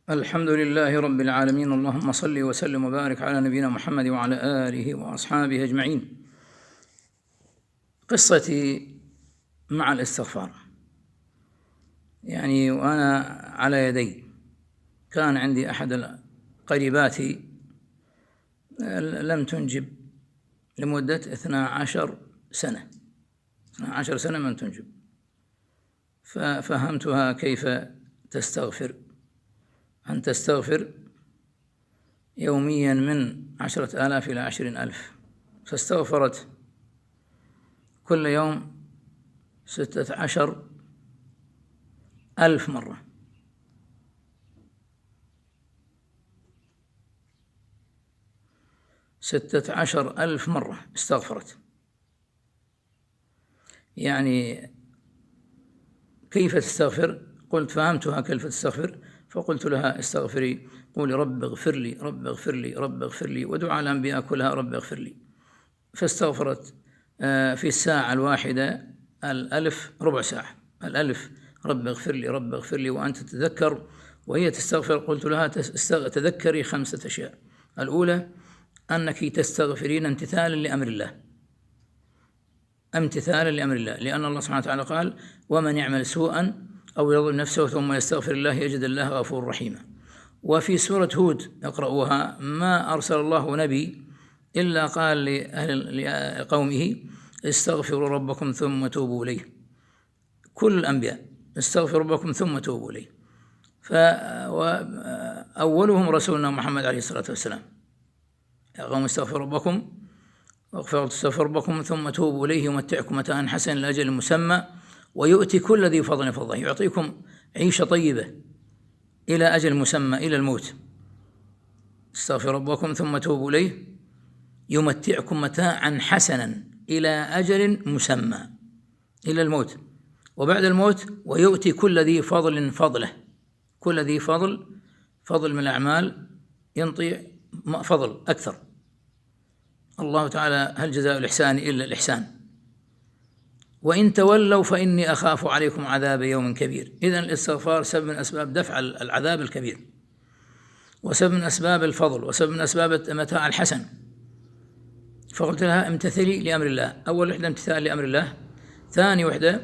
الحمد لله رب العالمين، اللهم صل وسلم وبارك على نبينا محمد وعلى آله وأصحابه أجمعين. قصتي مع الاستغفار، وأنا على يدي كان عندي أحد قريباتي لم تنجب لمدة 12 سنة 12 سنة لم تنجب، ففهمتها كيف تستغفر، أن تستغفر يوميا من 10,000 إلى 20,000، فاستغفرت كل يوم 16,000 مرة. 16,000 مرة استغفرت. كيف تستغفر؟ قلت فهمتها كيف تستغفر، فقلت لها استغفري، قولي رب اغفر لي رب اغفر لي رب اغفر لي، ودعاء الأنبياء كلها رب اغفر لي. فاستغفرت في الساعة الواحدة 1000 ربع ساعة، 1000 رب اغفر لي رب اغفر لي وأنت تتذكر وهي تستغفر. قلت لها تذكري 5 أشياء. الأولى أنك تستغفرين امتثالا لأمر الله، امتثالا لأمر الله، لأن الله سبحانه وتعالى قال ومن يعمل سوءا أو يظلم نفسه ثم يستغفر الله يجد الله غفور رحيما. وفي سورة هود اقرأوها، ما أرسل الله نبي إلا قال لقومه استغفروا ربكم ثم توبوا إليه. كل الأنبياء استغفروا ربكم ثم توبوا إليه، فأولهم رسولنا محمد عليه الصلاة والسلام، يا قوم استغفروا ربكم واستغفروا ربكم ثم توبوا إليه يمتعكم متاعا حسنا إلى أجل مسمى ويؤتي كل ذي فضل فضله، يعطيكم عيشة طيبة إلى أجل مسمى، إلى الموت. استغفروا ربكم ثم توبوا إليه يمتعكم متاعا حسنا إلى أجل مسمى، إلى الموت، وبعد الموت ويؤتي كل ذي فضل فضله. كل ذي فضل من الأعمال ينطي فضل أكثر. الله تعالى هل جزاء الإحسان إلا الإحسان، وإن تولوا فإني أخاف عليكم عذاب يوم كبير. إذن الاستغفار سبب من أسباب دفع العذاب الكبير، وسبب من أسباب الفضل، وسبب من أسباب المتاع الحسن. فقلت لها امتثلي لأمر الله. أول وحدة امتثال لأمر الله. ثاني وحدة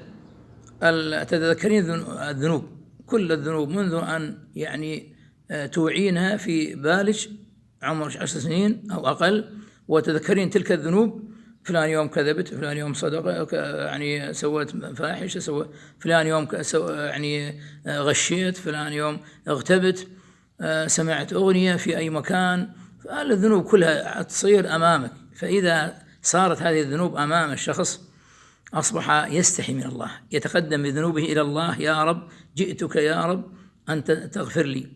تتذكرين الذنوب، كل الذنوب منذ أن توعينها في بالج عمر 10 سنين أو أقل، وتذكرين تلك الذنوب. فلان يوم كذبت، فلان يوم صدق، سوت فاحشة، فلان يوم غشيت، فلان يوم اغتبت، سمعت أغنية في أي مكان. فالذنوب كلها تصير أمامك، فإذا صارت هذه الذنوب أمام الشخص أصبح يستحي من الله، يتقدم بذنوبه إلى الله، يا رب جئتك يا رب أن تغفر لي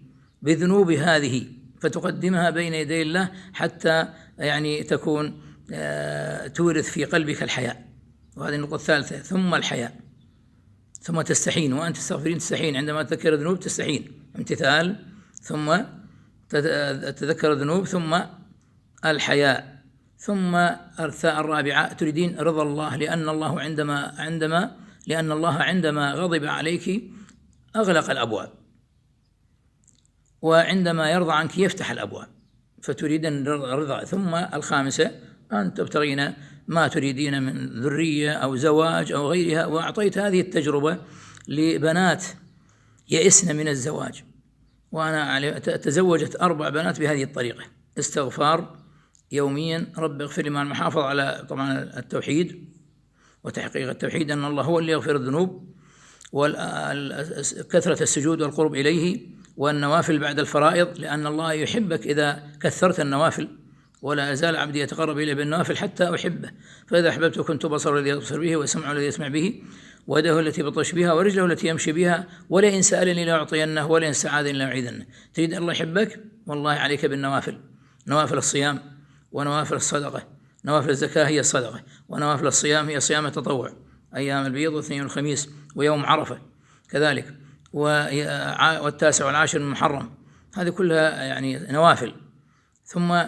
بذنوب هذه، فتقدمها بين يدي الله حتى تكون تورث في قلبك الحياء. وهذه النقطة الثالثة. ثم الحياء، ثم تستحين، وأنت تستغفرين تستحين، عندما تذكر الذنوب تستحين، امتثال، ثم تذكر الذنوب، ثم الحياء، ثم الرابعة تريدين رضا الله، لأن الله عندما غضب عليك أغلق الأبواب، وعندما يرضى عنك يفتح الأبواب، فتريدين الرضا. ثم الخامسة أن تبتغين ما تريدين من ذرية أو زواج أو غيرها. وأعطيت هذه التجربة لبنات يئسن من الزواج، وأنا تزوجت 4 بنات بهذه الطريقة. استغفار يوميا، رب اغفر لي، مع المحافظة على طبعا التوحيد وتحقيق التوحيد، أن الله هو اللي يغفر الذنوب، وكثرة السجود والقرب إليه، والنوافل بعد الفرائض، لأن الله يحبك إذا كثرت النوافل، ولا يزال عبدي يتقرب إلي بالنوافل حتى أحبه، فإذا أحببته كنت بصره الذي يبصر به، وسمعه الذي يسمع به، ويده التي يبطش بها، ورجله التي يمشي بها، ولئن سألني لأعطينه، ولئن استعاذني لأعيذنه. تريد الله يحبك؟ والله عليك بالنوافل، نوافل الصيام، ونوافل الصدقة. نوافل الزكاة هي الصدقة، ونوافل الصيام هي صيام التطوع، أيام البيض والاثنين والخميس ويوم عرفة كذلك، والتاسع والعاشر من محرم. هذه كلها نوافل. ثم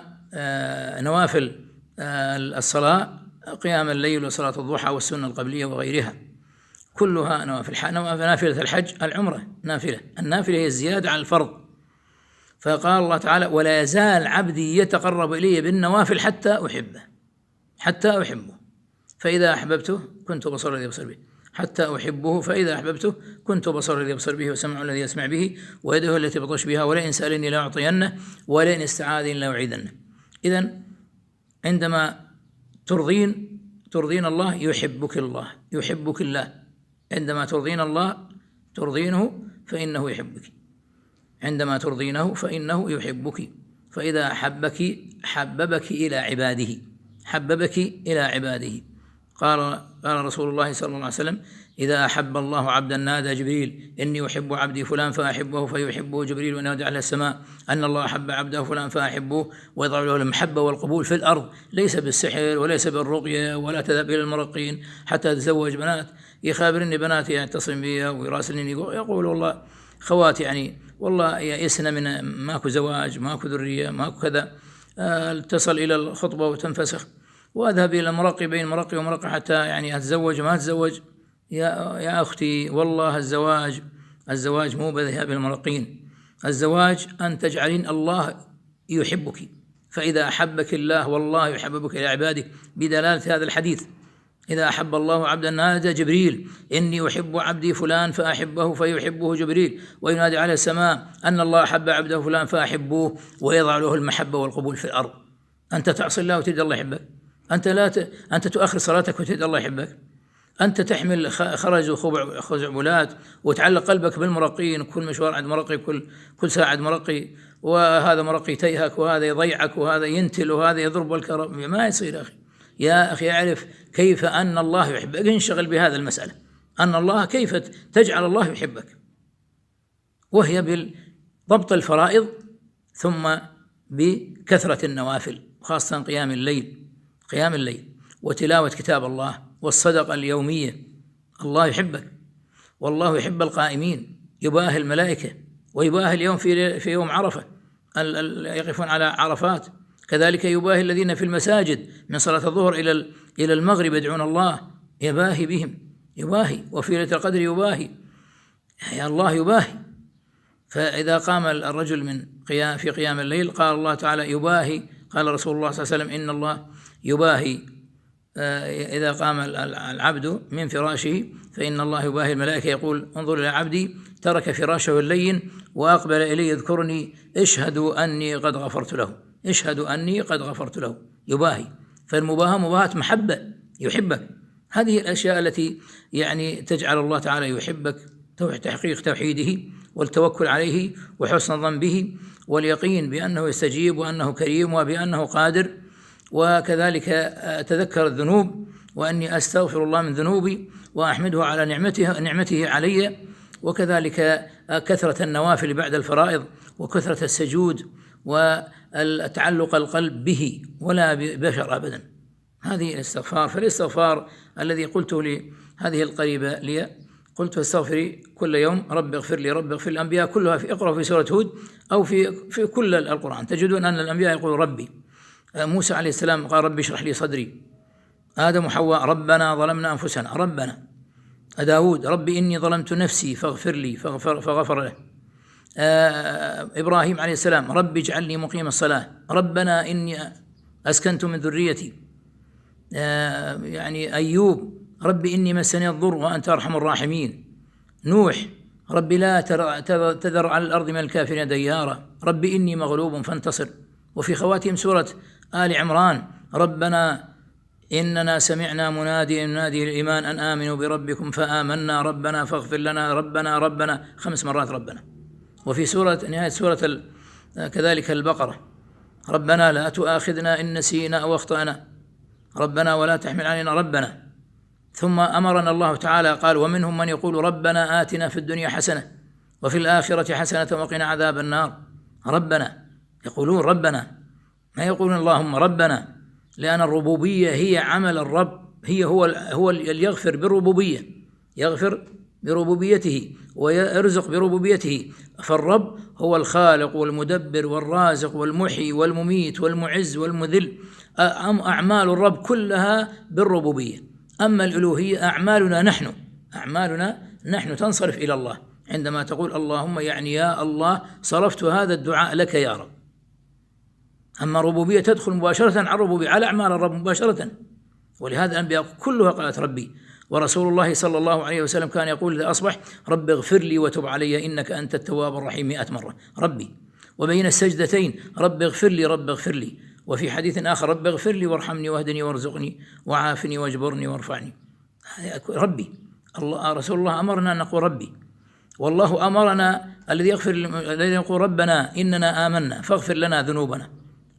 نوافل الصلاة، قيام الليل وصلاة الضحى والسنة القبلية وغيرها، كلها نوافل. نافلة الحج، العمرة نافلة، النافلة هي الزيادة على الفرض، فقال الله تعالى: ولا يزال عبدي يتقرب إلي بالنوافل حتى أحبه فإذا أحببته كنت بصر الذي يبصر به، حتى أحبه فإذا أحببته كنت بصر الذي يبصر به وسمع الذي يسمع به ويده التي بطش بها، ولئن سألني لأعطينه ولئن استعاذني لأعيذنه. إذن عندما ترضين الله يحبك الله. عندما ترضين الله ترضينه فإنه يحبك. عندما ترضينه فإنه يحبك. فإذا أحبك حببك إلى عباده. قال رسول الله صلى الله عليه وسلم: إذا أحب الله عبدا نادى جبريل: إني أحب عبدي فلان فأحبه فيحبه جبريل ونادى على السماء أن الله أحب عبده فلان فأحبه، ويضع له المحبة والقبول في الأرض، ليس بالسحر وليس بالرقية ولا تذهب إلى المرقين حتى تتزوج بنات. يخابرني بناتي يتصل بي ويراسلني يقول: والله خواتي والله يئسنا من ماكو زواج، ماكو ذرية، ماكو كذا، اتصل إلى الخطبة وتنفسخ، وأذهب إلى المرقي بين مرقي ومرقي حتى أتزوج ما أتزوج. يا أختي، والله الزواج مو بذهاب المرقين. الزواج أن تجعلين الله يحبك، فإذا أحبك الله والله يحببك إلى عباده، بدلالة هذا الحديث: إذا أحب الله عبدا نادى جبريل: إني أحب عبدي فلان فأحبه فيحبه جبريل وينادي على السماء أن الله أحب عبده فلان فأحبوه، ويضع له المحبة والقبول في الأرض. أنت تعصي الله وتريد الله يحبك؟ أنت تؤخر صلاتك وتريد الله يحبك؟ أنت تحمل خرج وخزعبلات وتعلق قلبك بالمرقين، كل مشوار عند مرقي، كل ساعة عند مرقي، وهذا مرقي تيهك وهذا يضيعك وهذا ينتل وهذا يضرب الكرم. ما يصير يا أخي اعرف كيف أن الله يحبك، انشغل بهذا المسألة، أن الله كيف تجعل الله يحبك، وهي بضبط الفرائض ثم بكثرة النوافل، خاصة قيام الليل وتلاوة كتاب الله والصدقة اليومية. الله يحبك، والله يحب القائمين، يباهي الملائكة ويباهي اليوم في يوم عرفة يقفون على عرفات، كذلك يباهي الذين في المساجد من صلاة الظهر إلى المغرب يدعون الله، يباهي بهم، وفي ليلة القدر يباهي، يا الله يباهي. فإذا قام الرجل في قيام الليل قال الله تعالى يباهي، قال رسول الله صلى الله عليه وسلم: إن الله يباهي إذا قام العبد من فراشه فإن الله يباهي الملائكة يقول: انظر إلى عبدي ترك فراشه اللين وأقبل إلي يذكرني، اشهدوا أني قد غفرت له. يباهي. فالمباهاة مباهاة محبة، يحبك. هذه الأشياء التي تجعل الله تعالى يحبك: تحقيق توحيده والتوكل عليه وحسن الظن به واليقين بأنه يستجيب وأنه كريم وبأنه قادر، وكذلك تذكر الذنوب وأني أستغفر الله من ذنوبي وأحمده على نعمته علي، وكذلك كثرة النوافل بعد الفرائض وكثرة السجود وتعلق القلب به ولا ببشر أبدا. هذه الاستغفار. فالاستغفار الذي قلته لهذه القريبة لي، قلت: استغفري كل يوم رب اغفر لي. الأنبياء كلها اقرأوا في سورة هود أو في كل القرآن تجدون أن الأنبياء يقولوا ربي. موسى عليه السلام قال: ربي اشرح لي صدري. آدم وحواء: ربنا ظلمنا أنفسنا. ربنا. داود: ربي إني ظلمت نفسي فاغفر لي، فغفر له. إبراهيم عليه السلام: ربي اجعلني مقيم الصلاة. ربنا إني أسكنت من ذريتي. أيوب: ربي إني مسني الضر وأنت أرحم الراحمين. نوح: ربي لا تذر على الأرض من الكافرين ديارا. ربي إني مغلوب فانتصر. وفي خواتم سورة آل عمران: ربنا إننا سمعنا منادي ينادي للإيمان أن آمنوا بربكم فآمنا ربنا فاغفر لنا ربنا 5 مرات ربنا. وفي نهاية سورة كذلك البقرة: ربنا لا تؤاخذنا إن نسينا أو أخطأنا ربنا ولا تحمل علينا ربنا. ثم أمرنا الله تعالى قال: ومنهم من يقول ربنا آتنا في الدنيا حسنة وفي الآخرة حسنة وقنا عذاب النار. ربنا، يقولون ربنا، ما يقولون اللهم ربنا، لأن الربوبية هي عمل الرب، هو اللي يغفر بالربوبية، يغفر بربوبيته ويرزق بربوبيته. فالرب هو الخالق والمدبر والرازق والمحيي والمميت والمعز والمذل. أعمال الرب كلها بالربوبية. أما الألوهية أعمالنا نحن تنصرف إلى الله، عندما تقول اللهم يعني يا الله صرفت هذا الدعاء لك يا رب. أما الربوبية تدخل مباشرة على الربوبية، على أعمال الرب مباشرة، ولهذا الأنبياء كلها قالت ربي. ورسول الله صلى الله عليه وسلم كان يقول إذا أصبح رب اغفر لي وتب علي إنك أنت التواب الرحيم 100 مرة ربي. وبين السجدتين رب اغفر لي رب اغفر لي. وفي حديث آخر رب اغفر لي وارحمني واهدني وارزقني وعافني واجبرني وارفعني. ربي. الله رسول الله أمرنا أن نقول ربي، والله أمرنا الذي يقول ربنا إننا آمنا فاغفر لنا ذنوبنا.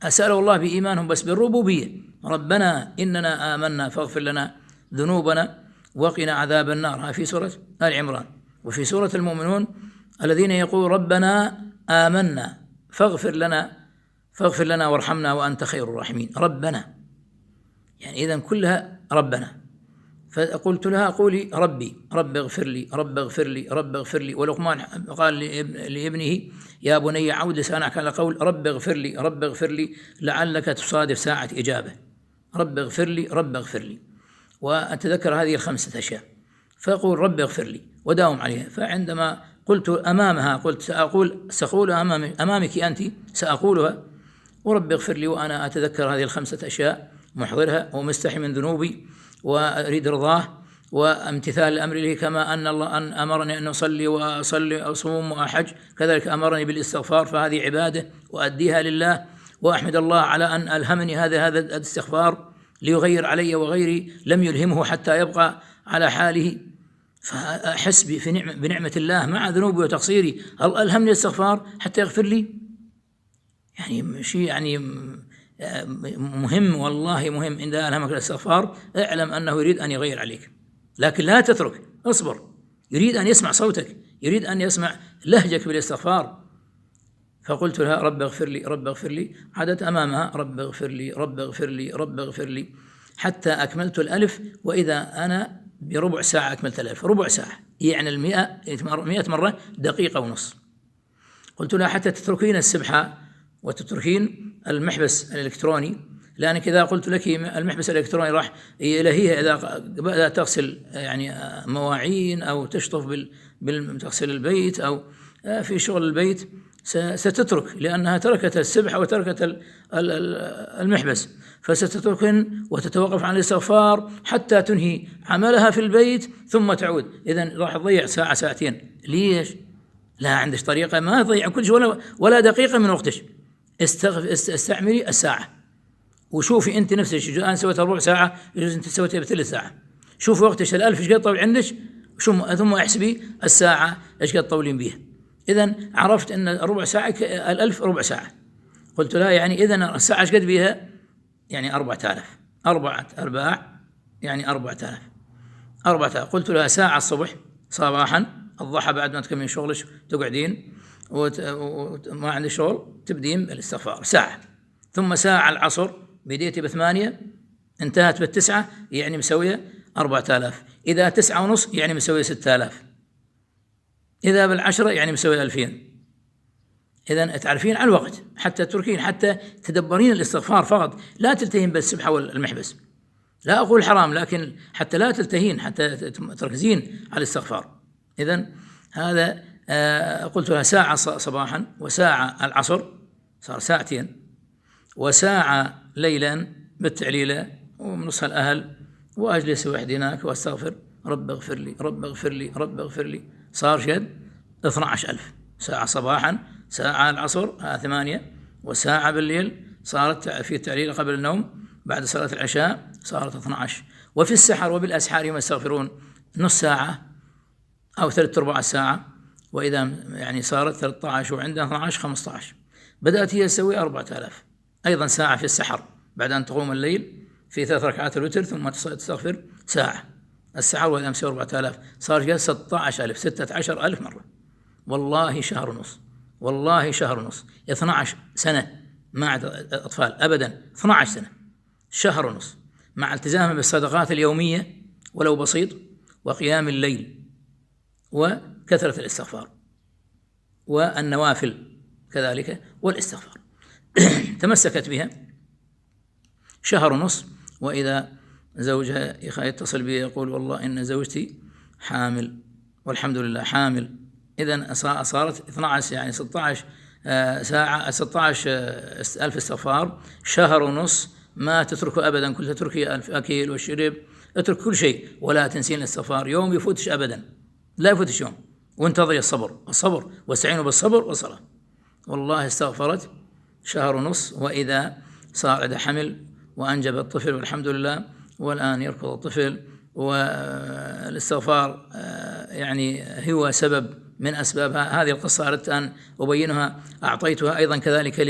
أسأله الله بإيمانهم بس بالربوبية، ربنا إننا آمنا فاغفر لنا ذنوبنا وقنا عذاب النار، في سورة آل عمران. وفي سورة المؤمنون الذين يقول ربنا آمنا فاغفر لنا وارحمنا وأنت خير الراحمين. ربنا يعني إذن كلها ربنا. فقلت لها قولي ربي رب اغفر لي رب اغفر لي رب اغفر لي. ولقمان قال لابنه يا بني عود لسانك على قول رب اغفر لي رب اغفر لي لعلك تصادف ساعة إجابة. رب اغفر لي رب اغفر لي، وأتذكر هذه الخمسة أشياء، فأقول رب اغفر لي وداوم عليها. فعندما قلت أمامها قلت سأقولها أمامك أنت سأقولها، ورب اغفر لي وأنا أتذكر هذه الخمسة أشياء محضرها ومستحي من ذنوبي وأريد رضاه وامتثال الأمر له، كما أن الله أن أمرني أن أصلي وأصوم وأحج، كذلك أمرني بالاستغفار، فهذه عبادة وأديها لله، وأحمد الله على أن ألهمني هذا الاستغفار ليغير علي وغيري لم يلهمه حتى يبقى على حاله. فأحس بنعمة الله مع ذنوبي وتقصيري، هل ألهمني الاستغفار حتى يغفر لي؟ يعني شيء يعني مهم، والله مهم. إن ألهمك الاستغفار اعلم أنه يريد أن يغير عليك، لكن لا تترك، اصبر. يريد أن يسمع صوتك، يريد أن يسمع لهجك بالاستغفار. فقلت لها رب اغفر لي رب اغفر لي، عادت أمامها رب اغفر لي رب اغفر لي رب اغفر لي حتى أكملت الألف. وإذا أنا بربع ساعة أكملت الألف، ربع ساعة يعني 100 مرة دقيقة ونص. قلت لها حتى تتركين السبحة وتتركين المحبس الإلكتروني، لأنك إذا قلت لك المحبس الإلكتروني راح يلهيها إذا بدأت تغسل يعني مواعين أو تشطف تغسل البيت أو في شغل البيت، ستترك، لأنها تركت السبحة وتركت المحبس، فستتركن وتتوقف عن الاستغفار حتى تنهي عملها في البيت ثم تعود. إذن راح تضيع ساعة ساعتين. ليش؟ لا عندك طريقة ما تضيع كل شيء ولا دقيقة من وقتك. استعملي الساعة وشوفي أنت نفسك، أنا سويتها ربع ساعة، يجوز أنت سويتها بثلث ساعة. شوفي وقتك الألف إيش قد طول عندك، ثم احسبي الساعة إيش قد طولين بيها. إذن عرفت أن ربع ساعة الألف ربع ساعة. قلت لها يعني إذن الساعة إيش قد بيها؟ يعني 4000 4 أرباع يعني 4000. قلت لها ساعة الصبح صباحا الضحى بعد ما تكملين شغلك تقعدين وما عندي شغل تبدين بالاستغفار ساعة، ثم ساعة العصر بديتي ب8 انتهت ب9 يعني مسوية 4000، إذا 9:30 يعني مسوية 6000، إذا بال10 يعني مسوية 2000. إذن تعرفين على الوقت حتى تركين، حتى تدبرين الاستغفار فقط، لا تلتهين بالسبحة والمحبس. لا أقول حرام، لكن حتى لا تلتهين، حتى تركزين على الاستغفار. إذن هذا قلت لها ساعة صباحا وساعة العصر صار 2 ساعة، وساعة ليلا بالتعليلة ومن نصها الأهل، وأجلس وحدي هناك وأستغفر رب اغفر لي رب اغفر لي رب اغفر لي. صار شد 12000 ساعة صباحا، ساعة العصر 8، وساعة بالليل صارت في التعليل قبل النوم بعد صلاة العشاء صارت 12. وفي السحر وبالأسحار يوم يستغفرون نص ساعة أو 3/4 ساعة، وإذا يعني صارت 13 وعندها 12 15. بدأت هي تسوي 4000 أيضا ساعة في السحر بعد أن تقوم الليل في 3 ركعات الوتر، ثم تستغفر ساعة السحر، وإذا مسوي 4000 صار جالس 16000 مرة. والله شهر ونص، والله شهر ونص، 12 سنة مع أطفال أبدا، 12 سنة شهر ونص، مع التزامها بالصدقات اليومية ولو بسيط، وقيام الليل، وكثرة الاستغفار، والنوافل كذلك والاستغفار. تمسكت بها شهر ونص. وإذا زوجها يتصل بي يقول والله إن زوجتي حامل، والحمد لله حامل إذن صارت 12 يعني 16 ساعة، 16 ألف استغفار، شهر ونص ما تتركه أبدا، كل تتركي أكل وشرب، اترك كل شيء ولا تنسين الاستغفار، يوم يفوتش أبدا، لا يفوتش يوم، وانتظري الصبر واستعينوا بالصبر والصلاة. والله استغفرت شهر ونص، وإذا صار عندها حمل وأنجب الطفل والحمد لله، والآن يركض الطفل. والاستغفار يعني هو سبب من أسبابها. هذه القصة أردت أن أبينها، أعطيتها أيضا كذلك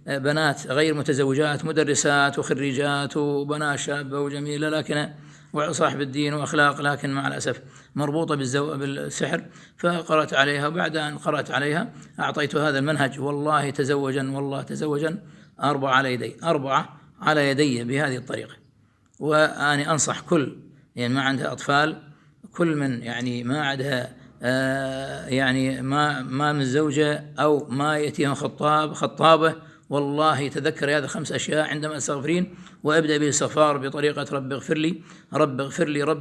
لبنات غير متزوجات، مدرسات وخريجات وبنات شابة وجميلة لكن وصاحب الدين وأخلاق، لكن مع الأسف مربوطة بالسحر. فقرأت عليها، وبعد أن قرأت عليها أعطيت هذا المنهج. والله تزوجا 4 على يدي بهذه الطريقة. وأنا أنصح كل يعني ما عندها أطفال، كل من يعني ما عندها يعني ما من زوجة أو ما يأتيها خطابة، والله تذكر هذا 5 أشياء عندما تستغفرين، وابدأ بالاستغفار بطريقة رب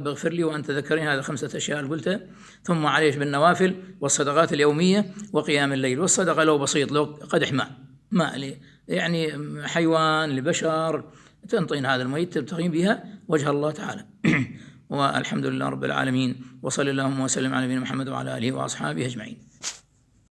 اغفر لي وأنت تذكرين هذا 5 أشياء اللي قلتها. ثم عليك بالنوافل والصدقات اليومية وقيام الليل. والصدقة لو بسيط، لو قدح ماء يعني حيوان لبشر، تنطين هذا الميت تبتغين بها وجه الله تعالى. والحمد لله رب العالمين، وصلى اللهم وسلم على نبينا محمد وعلى آله وأصحابه أجمعين.